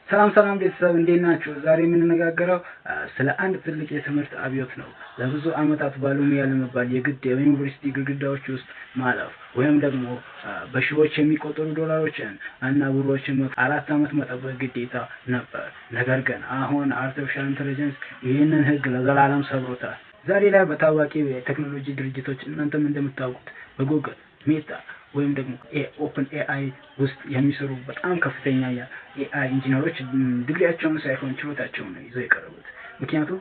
ሰላም ቤተሰብ እንዴት ናችሁ? ዛሬ የምንነጋገረው ስለ አንድ ትልቅ የትምህርት አብዮት ነው። ለብዙ ዓመታት ባለሙያ ለመባል የግድ የዩኒቨርሲቲ ግድግዳዎች ውስጥ ማለፍ ወይም ደግሞ በሺዎች የሚቆጠሩ ዶላሮችን እና ብሮችን 4 ዓመት መጠበቅ ግዴታ ነበር። ነገር ግን አሁን አርቲፊሻል ኢንተለጀንስ ይህንን ህግ ለዘላለም ሰብሮታል። ዛሬ ላይ በታዋቂ የቴክኖሎጂ ድርጅቶች እናንተም እንደምታውቁት በጉግል፣ ሜታ ወይም ደግሞ ኦፕን ኤአይ ውስጥ የሚሰሩ በጣም ከፍተኛ የኤአይ ኢንጂነሮች ዲግሪያቸውን ሳይሆን ችሎታቸውን ነው ይዘው የቀረቡት። ምክንያቱም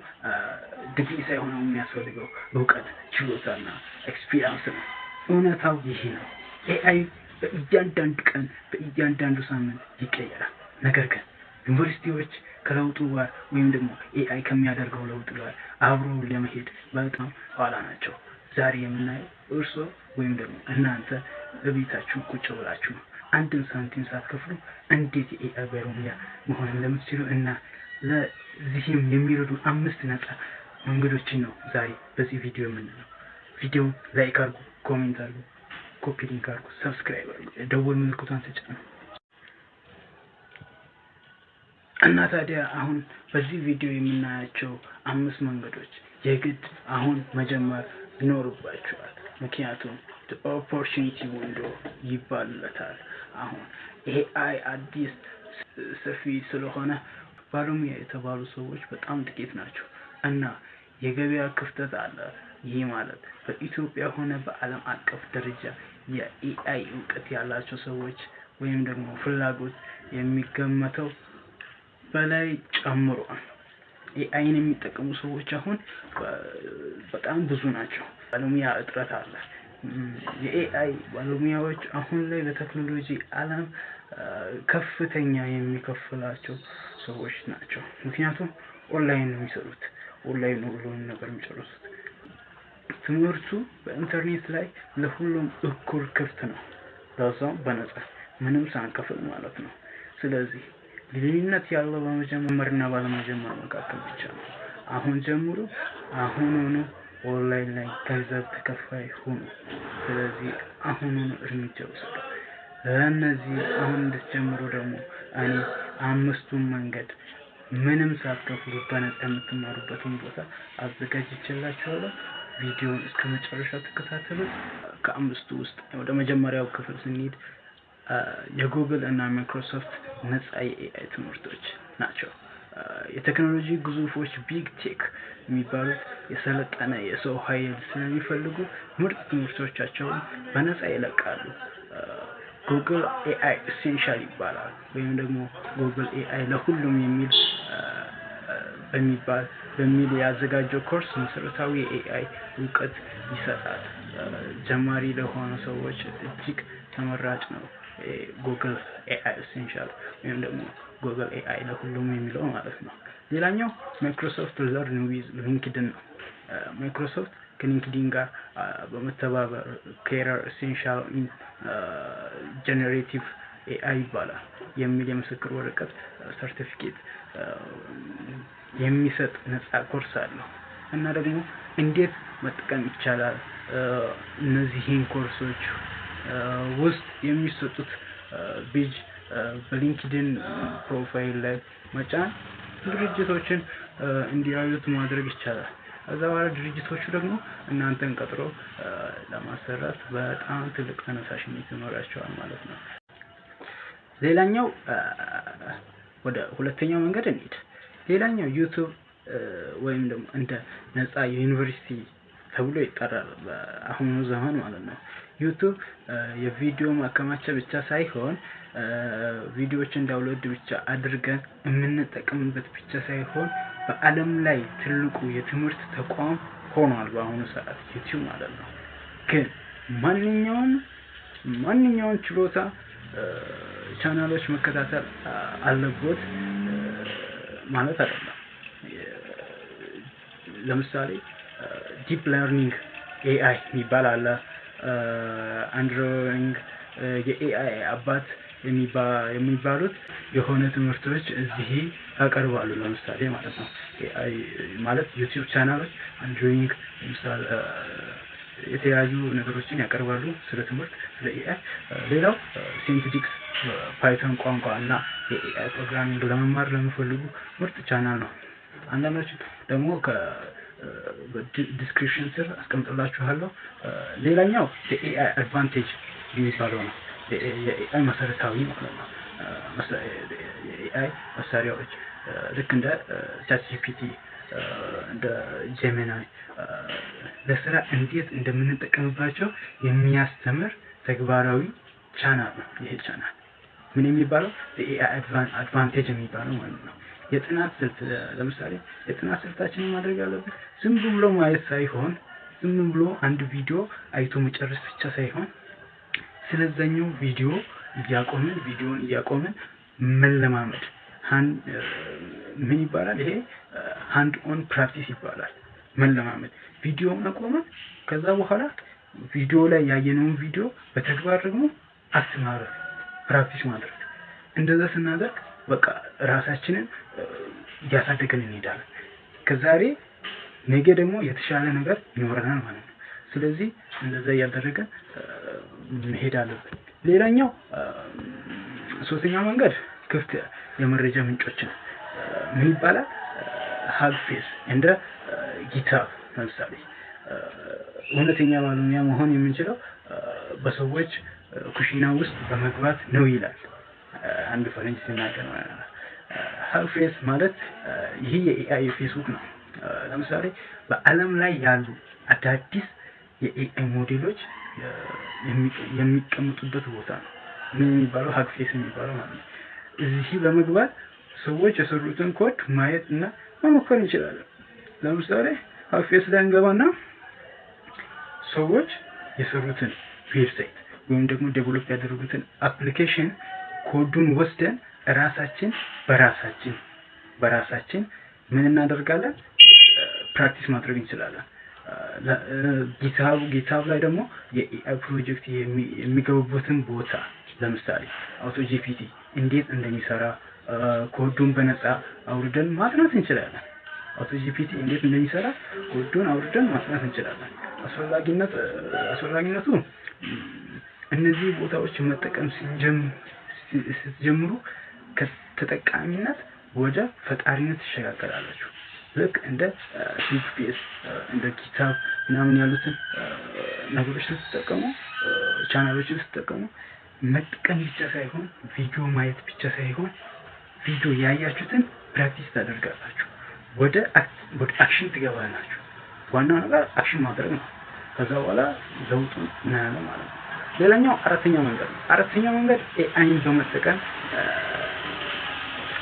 ዲግሪ ሳይሆን የሚያስፈልገው እውቀት፣ ችሎታና ኤክስፒሪየንስ ነው። እውነታው ይሄ ነው። ኤአይ በእያንዳንዱ ቀን በእያንዳንዱ ሳምንት ይቀየራል። ነገር ግን ዩኒቨርሲቲዎች ከለውጡ ጋር ወይም ደግሞ ኤአይ ከሚያደርገው ለውጥ ጋር አብሮ ለመሄድ በጣም ኋላ ናቸው። ዛሬ የምናየው እርሶ ወይም ደግሞ እናንተ በቤታችሁ ቁጭ ብላችሁ አንድን ሳንቲም ሳትከፍሉ እንዴት የኤአይ ባለሙያ መሆን እንደምትችሉ እና ለዚህም የሚረዱ 5 ነፃ መንገዶችን ነው ዛሬ በዚህ ቪዲዮ የምንለው። ቪዲዮውን ላይክ አድርጉ፣ ኮሜንት አድርጉ፣ ኮፒ ሊንክ አድርጉ፣ ሰብስክራይብ አድርጉ፣ ደወል ምልክቱን ተጫኑ። እና ታዲያ አሁን በዚህ ቪዲዮ የምናያቸው 5 መንገዶች የግድ አሁን መጀመር ይኖርባቸዋል። ምክንያቱም ኦፖርቹኒቲ ዊንዶ ይባልለታል። አሁን ኤአይ አዲስ ሰፊ ስለሆነ ባለሙያ የተባሉ ሰዎች በጣም ጥቂት ናቸው እና የገበያ ክፍተት አለ። ይህ ማለት በኢትዮጵያ ሆነ በዓለም አቀፍ ደረጃ የኤአይ እውቀት ያላቸው ሰዎች ወይም ደግሞ ፍላጎት የሚገመተው በላይ ጨምሯል። ኤአይን የሚጠቀሙ ሰዎች አሁን በጣም ብዙ ናቸው። ባለሙያ እጥረት አለ። የኤአይ ባለሙያዎች አሁን ላይ በቴክኖሎጂ ዓለም ከፍተኛ የሚከፈላቸው ሰዎች ናቸው። ምክንያቱም ኦንላይን ነው የሚሰሩት፣ ኦንላይን ነው ሁሉንም ነገር የሚጨርሱት። ትምህርቱ በኢንተርኔት ላይ ለሁሉም እኩል ክፍት ነው፣ ለዛውም በነፃ ምንም ሳንከፍል ማለት ነው። ስለዚህ ልዩነት ያለው በመጀመርና ባለመጀመር መካከል ብቻ ነው። አሁን ጀምሩ፣ አሁኑኑ ኦንላይን ላይ ገንዘብ ተከፋይ ሁኑ። ስለዚህ አሁኑኑ እርምጃ ውሰዱ። ለእነዚህ አሁን እንድትጀምሩ ደግሞ እኔ 5ቱን መንገድ ምንም ሳትከፍሉ በነፃ የምትማሩበትን ቦታ አዘጋጅቼላችኋለሁ። ቪዲዮውን እስከ መጨረሻው ተከታተሉት። ከ5ቱ ውስጥ ወደ መጀመሪያው ክፍል ስንሄድ የጉግል እና ማይክሮሶፍት ነፃ የኤአይ ትምህርቶች ናቸው። የቴክኖሎጂ ግዙፎች ቢግ ቴክ የሚባሉት የሰለጠነ የሰው ኃይል ስለሚፈልጉ ምርጥ ትምህርቶቻቸውን በነፃ ይለቃሉ። ጉግል ኤአይ ኢሴንሻል ይባላል ወይም ደግሞ ጉግል ኤአይ ለሁሉም በሚል ያዘጋጀው ኮርስ መሰረታዊ የኤአይ እውቀት ይሰጣል። ጀማሪ ለሆኑ ሰዎች እጅግ ተመራጭ ነው። ጉግል ኤአይ ኢሴንሻል ወይም ደግሞ ጉግል ኤአይ ለሁሉም የሚለው ማለት ነው። ሌላኛው ማይክሮሶፍት ለርን ዊዝ ሊንክድን ነው። ማይክሮሶፍት ከሊንክድን ጋር በመተባበር ካሪየር ኢሴንሻል ኢን ጀነሬቲቭ ኤአይ ይባላል የሚል የምስክር ወረቀት ሰርቲፊኬት የሚሰጥ ነፃ ኮርስ አለው። እና ደግሞ እንዴት መጠቀም ይቻላል እነዚህን ኮርሶች ውስጥ የሚሰጡት ቢጅ በሊንክድን ፕሮፋይል ላይ መጫን ድርጅቶችን እንዲያዩት ማድረግ ይቻላል። ከዛ በኋላ ድርጅቶቹ ደግሞ እናንተን ቀጥሮ ለማሰራት በጣም ትልቅ ተነሳሽነት ይኖራቸዋል ማለት ነው። ሌላኛው ወደ ሁለተኛው መንገድ እንሂድ። ሌላኛው ዩቲዩብ ወይም ደግሞ እንደ ነፃ ዩኒቨርሲቲ ተብሎ ይጠራል በአሁኑ ዘመን ማለት ነው። ዩቲዩብ የቪዲዮ ማከማቻ ብቻ ሳይሆን ቪዲዮዎችን ዳውንሎድ ብቻ አድርገን የምንጠቀምበት ብቻ ሳይሆን በዓለም ላይ ትልቁ የትምህርት ተቋም ሆኗል በአሁኑ ሰዓት ዩቲዩብ ማለት ነው። ግን ማንኛውም ችሎታ ቻናሎች መከታተል አለበት ማለት አይደለም። ለምሳሌ ዲፕ ለርኒንግ ኤአይ የሚባል አለ። አንድሮይንግ የኤአይ አባት የሚባሉት የሆነ ትምህርቶች እዚህ ያቀርባሉ። ለምሳሌ ማለት ነው ኤአይ ማለት ዩቲዩብ ቻናሎች አንድሮይንግ ለምሳሌ የተለያዩ ነገሮችን ያቀርባሉ ስለ ትምህርት ስለ ኤአይ። ሌላው ሲንቴቲክስ ፓይተን ቋንቋ እና የኤአይ ፕሮግራሚንግ ለመማር ለሚፈልጉ ምርጥ ቻናል ነው። አንዳንዶች ደግሞ በዲስክሪፕሽን ስር አስቀምጥላችኋለሁ። ሌላኛው የኤአይ አድቫንቴጅ የሚባለው ነው። የኤአይ መሰረታዊ ማለት ነው። የኤአይ መሳሪያዎች ልክ እንደ ቻትጂፒቲ እንደ ጄሚናይ ለስራ እንዴት እንደምንጠቀምባቸው የሚያስተምር ተግባራዊ ቻናል ነው። ይሄ ቻናል ምን የሚባለው የኤአይ አድቫንቴጅ የሚባለው ማለት ነው። የጥናት ስልት ለምሳሌ የጥናት ስልታችንን ማድረግ ያለብን ዝም ብሎ ማየት ሳይሆን ዝም ብሎ አንድ ቪዲዮ አይቶ መጨረስ ብቻ ሳይሆን ስለዛኛው ቪዲዮን እያቆምን መለማመድ ምን ይባላል? ይሄ ሃንድ ኦን ፕራክቲስ ይባላል። መለማመድ ቪዲዮውን አቆመን ከዛ በኋላ ቪዲዮ ላይ ያየነውን ቪዲዮ በተግባር ደግሞ ማድረግ ፕራክቲስ ማድረግ። እንደዛ ስናደርግ በቃ ራሳችንን እያሳደገን እንሄዳለን። ከዛሬ ነገ ደግሞ የተሻለ ነገር ይኖረናል ማለት ነው። ስለዚህ እንደዛ እያደረገን መሄድ አለብን። ሌላኛው ሶስተኛው መንገድ ክፍት የመረጃ ምንጮችን ምን ይባላል? ሀግፌስ እንደ ጊታብ ለምሳሌ እውነተኛ ባለሙያ መሆን የምንችለው በሰዎች ኩሽና ውስጥ በመግባት ነው ይላል አንድ ፈረንጅ ሲናገር ማለት ነው። ሀግፌስ ማለት ይሄ የኤአይ ፌስቡክ ነው። ለምሳሌ በአለም ላይ ያሉ አዳዲስ የኤአይ ሞዴሎች የሚቀመጡበት ቦታ ነው። ምን የሚባለው? ሀግፌስ የሚባለው ማለት ነው። እዚህ በመግባት ሰዎች የሰሩትን ኮድ ማየት እና መሞከር እንችላለን። ለምሳሌ ሀግፌስ ላይ እንገባና ሰዎች የሰሩትን ዌብሳይት ወይም ደግሞ ዴቨሎፕ ያደረጉትን አፕሊኬሽን ኮዱን ወስደን በራሳችን ምን እናደርጋለን? ፕራክቲስ ማድረግ እንችላለን። ጊታብ ላይ ደግሞ የኤአይ ፕሮጀክት የሚገቡበትን ቦታ ለምሳሌ አውቶጂፒቲ እንዴት እንደሚሰራ ኮዱን በነፃ አውርደን ማጥናት እንችላለን። አውቶጂፒቲ እንዴት እንደሚሰራ ኮዱን አውርደን ማጥናት እንችላለን። አስፈላጊነቱ እነዚህ ቦታዎች መጠቀም ስትጀምሩ ከተጠቃሚነት ወደ ፈጣሪነት ትሸጋገራላችሁ። ልክ እንደ ሂግፌስ እንደ ጊታብ ምናምን ያሉትን ነገሮች ስትጠቀሙ ቻናሎችን ስትጠቀሙ መጥቀም ብቻ ሳይሆን ቪዲዮ ማየት ብቻ ሳይሆን ቪዲዮ ያያችሁትን ፕራክቲስ ታደርጋላችሁ። ወደ አክሽን ትገባላችሁ። ዋናው ነገር አክሽን ማድረግ ነው። ከዛ በኋላ ለውጡን እናያለን ማለት ነው። ሌላኛው አራተኛው መንገድ ኤአይን በመጠቀም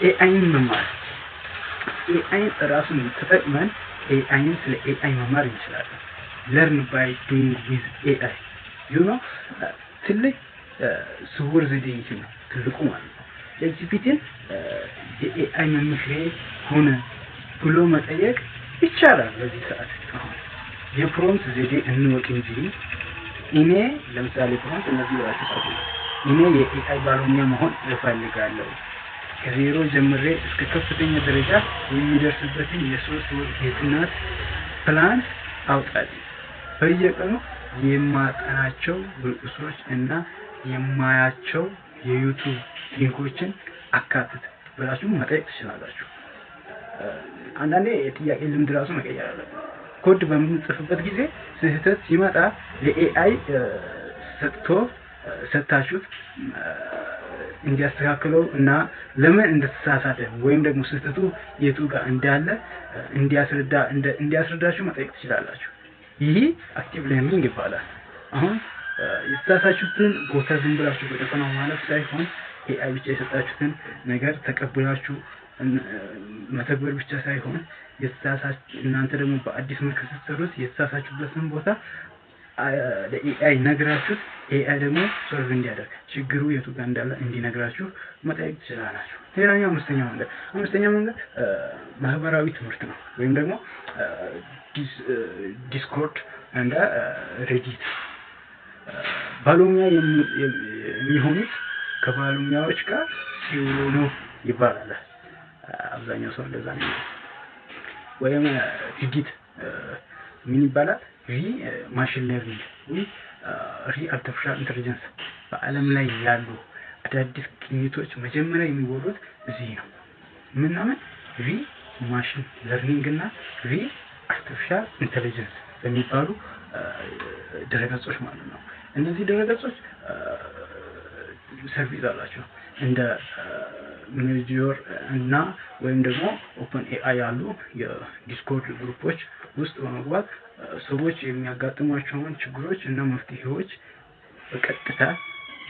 ኤአይን መማር። ኤአይን ራሱን ተጠቅመን ኤአይን ስለ ኤአይ መማር እንችላለን። ለርን ባይ ዱይንግ ዊዝ ኤአይ ትልቅ ስውር ዘዴ ይሄ ነው ትልቁ ማለት ነው። ጂፒቲን የኤአይ መምህሬ ሆነ ብሎ መጠየቅ ይቻላል። በዚህ ሰዓት አሁን የፕሮምፕት ዘዴ እንወቅ እንጂ እኔ ለምሳሌ ፕሮምፕት እነዚህ ወራሽ እኔ የኤአይ ባለሙያ መሆን እፈልጋለሁ ከዜሮ ጀምሬ እስከ ከፍተኛ ደረጃ የሚደርስበትን የ3 ወር የጥናት ፕላን አውጣልኝ። በየቀኑ የማጠናቸው ርዕሶች እና የማያቸው የዩቲዩብ ሊንኮችን አካትት ብላችሁ መጠየቅ ትችላላችሁ። አንዳንዴ የጥያቄ ልምድ ራሱ መቀየር አለበት። ኮድ በምንጽፍበት ጊዜ ስህተት ሲመጣ ለኤአይ ሰጥታችሁት እንዲያስተካክለው እና ለምን እንደተሳሳተ ወይም ደግሞ ስህተቱ የቱ ጋር እንዳለ እንዲያስረዳችሁ መጠየቅ ትችላላችሁ። ይሄ አክቲቭ ለርኒንግ ይባላል። አሁን የተሳሳችሁትን ቦታ ዝም ብላችሁ በደፈናው ማለት ሳይሆን ኤአይ ብቻ የሰጣችሁትን ነገር ተቀብላችሁ መተግበር ብቻ ሳይሆን እናንተ ደግሞ በአዲስ መልክ ስትሰሩት የተሳሳችሁበትን ቦታ ለኤአይ ነግራችሁት ኤአይ ደግሞ ሶልቭ እንዲያደርግ ችግሩ የቱ ጋር እንዳለ እንዲነግራችሁ መጠየቅ ትችላላችሁ። ሌላኛው አምስተኛው መንገድ ማህበራዊ ትምህርት ነው። ወይም ደግሞ ዲስኮርድ እና ሬዲት ባለሙያ የሚሆኑት ከባለሙያዎች ጋር ሲውሉ ነው ይባላል። አብዛኛው ሰው እንደዛ ነው። ወይም ሬዲት ምን ይባላል? ማሽን ለርኒንግ ወይ አርቲፊሻል ኢንተለጀንስ። በአለም ላይ ያሉ አዳዲስ ግኝቶች መጀመሪያ የሚወሩት እዚህ ነው። ምናምን ማሽን ለርኒንግ እና አርቲፊሻል ኢንተለጀንስ በሚባሉ ድረገጾች ማለት ነው። እነዚህ ድረገጾች ሰርቪስ አላቸው እንደ ሜጆር እና ወይም ደግሞ ኦፕን ኤአይ ያሉ የዲስኮርድ ግሩፖች ውስጥ በመግባት ሰዎች የሚያጋጥሟቸውን ችግሮች እና መፍትሄዎች በቀጥታ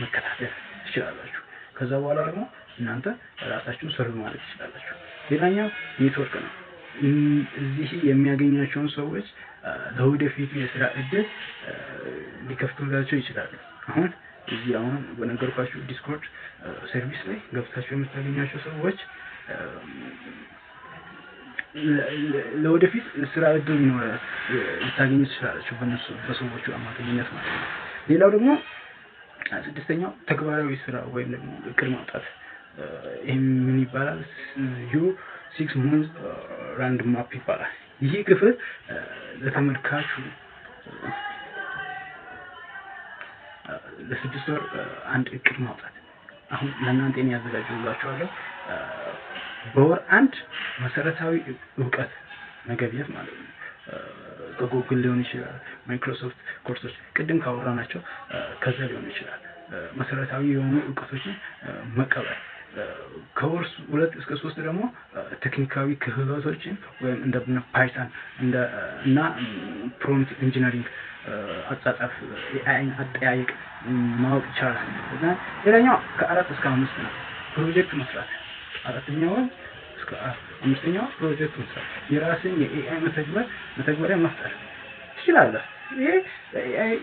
መከታተል ትችላላችሁ። ከዛ በኋላ ደግሞ እናንተ ራሳችሁን ሰርቭ ማለት ትችላላችሁ። ሌላኛው ኔትወርክ ነው። እዚህ የሚያገኛቸውን ሰዎች ለወደፊት የስራ እድል ሊከፍቱላቸው ይችላሉ። አሁን በነገርኳችሁ ዲስኮርድ ሰርቪስ ላይ ገብታችሁ የምታገኛቸው ሰዎች ለወደፊት ስራ እድል ልታገኙ ትችላላችሁ በሰዎቹ አማካኝነት ማለት ነው። ሌላው ደግሞ ስድስተኛው ተግባራዊ ስራ ወይም ደግሞ እቅድ ማውጣት። ይሄ ምን ይባላል? ዩ6 month ራንድ ማፕ ይባላል። ይሄ ክፍል ለተመልካቹ ለስድስት ወር አንድ እቅድ ማውጣት። አሁን ለእናንተ ያዘጋጀሁላችኋለሁ። በወር አንድ መሰረታዊ እውቀት መገብየት ማለት ነው። ከጉግል ሊሆን ይችላል፣ ማይክሮሶፍት ኮርሶች ቅድም ካወራናቸው ከዛ ሊሆን ይችላል። መሰረታዊ የሆኑ እውቀቶችን መቀበል። ከወር 2 እስከ 3 ደግሞ ቴክኒካዊ ክህሎቶችን ወይም እንደ ፓይተን እና ፕሮምፕት ኢንጂነሪንግ አጻጻፍ ኤአይ አጠያየቅ ማወቅ ይቻላል። እና ሌላኛው ከ4 እስከ 5 ነው ፕሮጀክት መስራት። 4ኛው እስከ 5ኛው ፕሮጀክት መስራት። የራስን የኤአይ መተግበሪያ መፍጠር ትችላለህ። ይሄ ኤአይ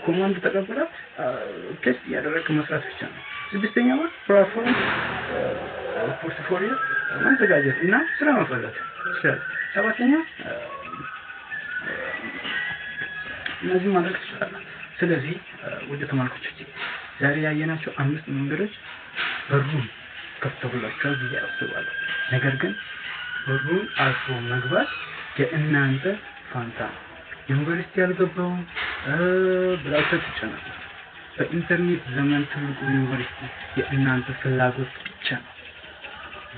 ኮማንድ ተቀብለህ ቴስት ያደረግክ መስራት ብቻ ነው። 6ኛው ፕላትፎርም ፖርትፎሊዮ ማዘጋጀት እና ስራ መፈለግ ትችላለህ። 7ኛው እነዚህ ማድረግ ትችላለህ። ስለዚህ ወደ ተመልካቾች ዛሬ ያየናቸው 5 መንገዶች በሩን ከፍተውላችኋል ብዬ አስባለሁ። ነገር ግን በሩን አልፎ መግባት የእናንተ ፋንታ ነው። ዩኒቨርሲቲ ያልገባው ብላችሁ ትጨነቁ። በኢንተርኔት ዘመን ትልቁ ዩኒቨርሲቲ የእናንተ ፍላጎት ብቻ ነው።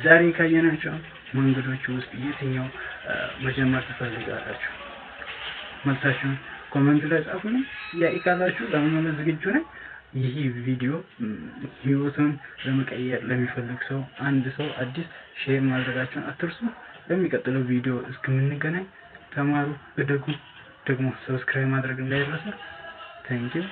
ዛሬ ካየናቸው መንገዶች ውስጥ የትኛው መጀመር ትፈልጋላችሁ? መልሳችሁን ኮሜንት ላይ ጻፉልኝ። ጥያቄ ካላችሁ ለመመለስ ዝግጁ ነኝ። ይህ ቪዲዮ ህይወቱን ለመቀየር ለሚፈልግ ሰው አንድ ሰው አዲስ ሼር ማድረጋችሁን አትርሱ። በሚቀጥለው ቪዲዮ እስከምንገናኝ ተማሩ፣ እደጉ። ደግሞ ሰብስክራይብ ማድረግ እንዳይረሳ። ታንኪዩ